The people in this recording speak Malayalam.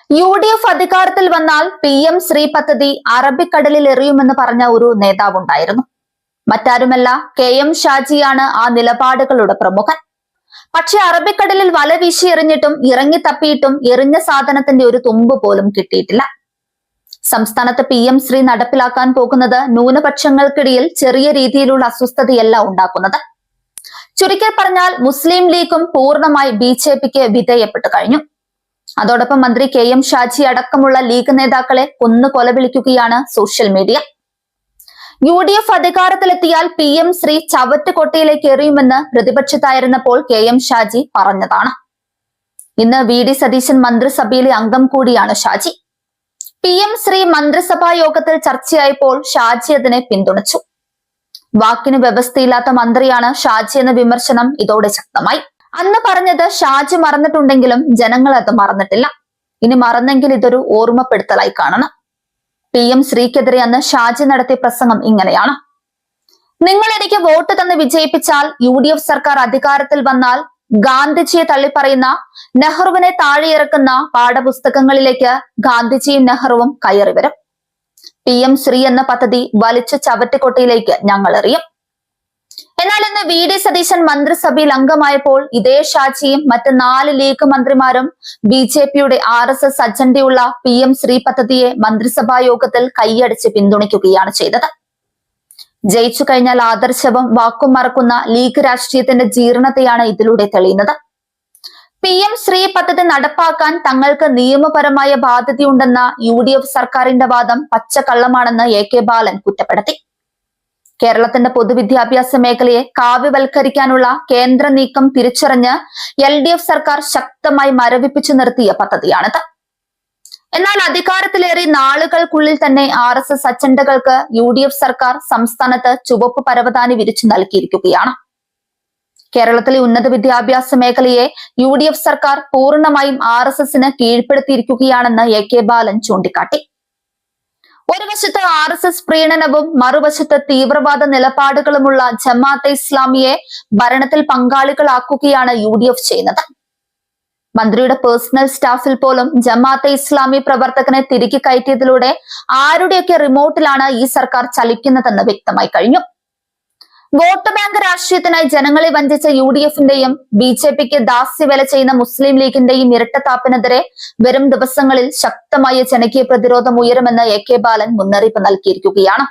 UDF അധികാരത്തിൽ വന്നാൽ PM ശ്രീ പദ്ധതി അറബിക്കടലിൽ എറിയുമെന്ന് പറഞ്ഞ ഒരു നേതാവുണ്ടായിരുന്നു. മറ്റാരുമല്ല, KM ഷാജിയാണ് ആ നിലപാടുകളുടെ പ്രമുഖൻ. പക്ഷെ അറബിക്കടലിൽ വല വീശി എറിഞ്ഞിട്ടും ഇറങ്ങി തപ്പിയിട്ടും എറിഞ്ഞ സാധനത്തിന്റെ ഒരു തുമ്പ് പോലും കിട്ടിയിട്ടില്ല. സംസ്ഥാനത്ത് PM ശ്രീ നടപ്പിലാക്കാൻ പോകുന്നത് ന്യൂനപക്ഷങ്ങൾക്കിടയിൽ ചെറിയ രീതിയിലുള്ള അസ്വസ്ഥതയല്ല ഉണ്ടാക്കുന്നത്. ചുരുക്കി പറഞ്ഞാൽ മുസ്ലിം ലീഗും പൂർണ്ണമായി BJPക്ക് വിധേയപ്പെട്ടു കഴിഞ്ഞു. അതോടൊപ്പം മന്ത്രി KM ഷാജി അടക്കമുള്ള ലീഗ് നേതാക്കളെ കൊലവിളിക്കുകയാണ് സോഷ്യൽ മീഡിയ. UDF അധികാരത്തിലെത്തിയാൽ PM ശ്രീ ചവറ്റുകൊട്ടയിലേക്ക് എറിയുമെന്ന് പ്രതിപക്ഷത്തായിരുന്നപ്പോൾ KM ഷാജി പറഞ്ഞതാണ്. ഇന്ന് VD സതീശൻ മന്ത്രിസഭയിലെ അംഗം കൂടിയാണ് ഷാജി. PM ശ്രീ മന്ത്രിസഭാ യോഗത്തിൽ ചർച്ചയായപ്പോൾ ഷാജി അതിനെ പിന്തുണച്ചു. വാക്കിന് വ്യവസ്ഥയില്ലാത്ത മന്ത്രിയാണ് ഷാജി എന്ന വിമർശനം ഇതോടെ ശക്തമായി. അന്ന് പറഞ്ഞത് ഷാജി മറന്നിട്ടുണ്ടെങ്കിലും ജനങ്ങൾ അത് മറന്നിട്ടില്ല. ഇനി മറന്നെങ്കിൽ ഇതൊരു ഓർമ്മപ്പെടുത്തലായി കാണണം. PM ശ്രീക്കെതിരെ അന്ന് ഷാജി നടത്തിയ പ്രസംഗം ഇങ്ങനെയാണ്: നിങ്ങൾ എനിക്ക് വോട്ട് തന്ന് വിജയിപ്പിച്ചാൽ UDF സർക്കാർ അധികാരത്തിൽ വന്നാൽ ഗാന്ധിജിയെ തള്ളിപ്പറയുന്ന, നെഹ്റുവിനെ താഴെയിറക്കുന്ന പാഠപുസ്തകങ്ങളിലേക്ക് ഗാന്ധിജിയും നെഹ്റുവും കയറി വരും. PM ശ്രീ എന്ന പദ്ധതി വലിച്ചു ചവറ്റുകൊട്ടയിലേക്ക് ഞങ്ങൾ എറിയും. എന്നാൽ ഇന്ന് VD സതീശൻ മന്ത്രിസഭയിൽ അംഗമായപ്പോൾ ഇതേ ഷാജിയും മറ്റ് 4 ലീഗ് മന്ത്രിമാരും BJPയുടെ RSS അജണ്ടയുള്ള PM ശ്രീ പദ്ധതിയെ മന്ത്രിസഭാ യോഗത്തിൽ കൈയടിച്ച് പിന്തുണയ്ക്കുകയാണ് ചെയ്തത്. ജയിച്ചു കഴിഞ്ഞാൽ ആദർശവും വാക്കും മറക്കുന്ന ലീഗ് രാഷ്ട്രീയത്തിന്റെ ജീർണതയാണ് ഇതിലൂടെ തെളിയുന്നത്. PM ശ്രീ പദ്ധതി നടപ്പാക്കാൻ തങ്ങൾക്ക് നിയമപരമായ ബാധ്യതയുണ്ടെന്ന UDF സർക്കാരിന്റെ വാദം പച്ചക്കള്ളമാണെന്ന് AK ബാലൻ കുറ്റപ്പെടുത്തി. കേരളത്തിന്റെ പൊതുവിദ്യാഭ്യാസ മേഖലയെ കാവ്യവൽക്കരിക്കാനുള്ള കേന്ദ്ര നീക്കം തിരിച്ചറിഞ്ഞ് LDF സർക്കാർ ശക്തമായി മരവിപ്പിച്ചു നിർത്തിയ പദ്ധതിയാണിത്. എന്നാൽ അധികാരത്തിലേറി നാളുകൾക്കുള്ളിൽ തന്നെ RSS അജണ്ടകൾക്ക് UDF സർക്കാർ സംസ്ഥാനത്ത് ചുവപ്പ് പരവതാനി വിരിച്ചു നൽകിയിരിക്കുകയാണ്. കേരളത്തിലെ ഉന്നത വിദ്യാഭ്യാസ മേഖലയെ UDF സർക്കാർ പൂർണ്ണമായും RSSന് കീഴ്പ്പെടുത്തിയിരിക്കുകയാണെന്ന് AK ബാലൻ ചൂണ്ടിക്കാട്ടി. ഒരു വശത്ത് RSS പ്രീണനവും മറുവശത്ത് തീവ്രവാദ നിലപാടുകളുമുള്ള ജമാഅത്തെ ഇസ്ലാമിയെ ഭരണത്തിൽ പങ്കാളികളാക്കുകയാണ് UDF ചെയ്യുന്നത്. മന്ത്രിയുടെ പേഴ്സണൽ സ്റ്റാഫിൽ പോലും ജമാഅത്തെ ഇസ്ലാമി പ്രവർത്തകനെ തിരികെ കയറ്റിയതിലൂടെ ആരുടെയൊക്കെ റിമോട്ടിലാണ് ഈ സർക്കാർ ചലിക്കുന്നതെന്ന് വ്യക്തമായി കഴിഞ്ഞു. വോട്ട് ബാങ്ക് രാഷ്ട്രീയത്തിനായി ജനങ്ങളെ വഞ്ചിച്ച UDFന്റെയും BJPക്ക് ദാസ്യവേല ചെയ്യുന്ന മുസ്ലിം ലീഗിന്റെയും ഇരട്ടത്താപ്പിനെതിരെ വരും ദിവസങ്ങളിൽ ശക്തമായ ജനകീയ പ്രതിരോധം ഉയരുമെന്ന് AK ബാലൻ മുന്നറിയിപ്പ് നൽകിയിരിക്കുകയാണ്.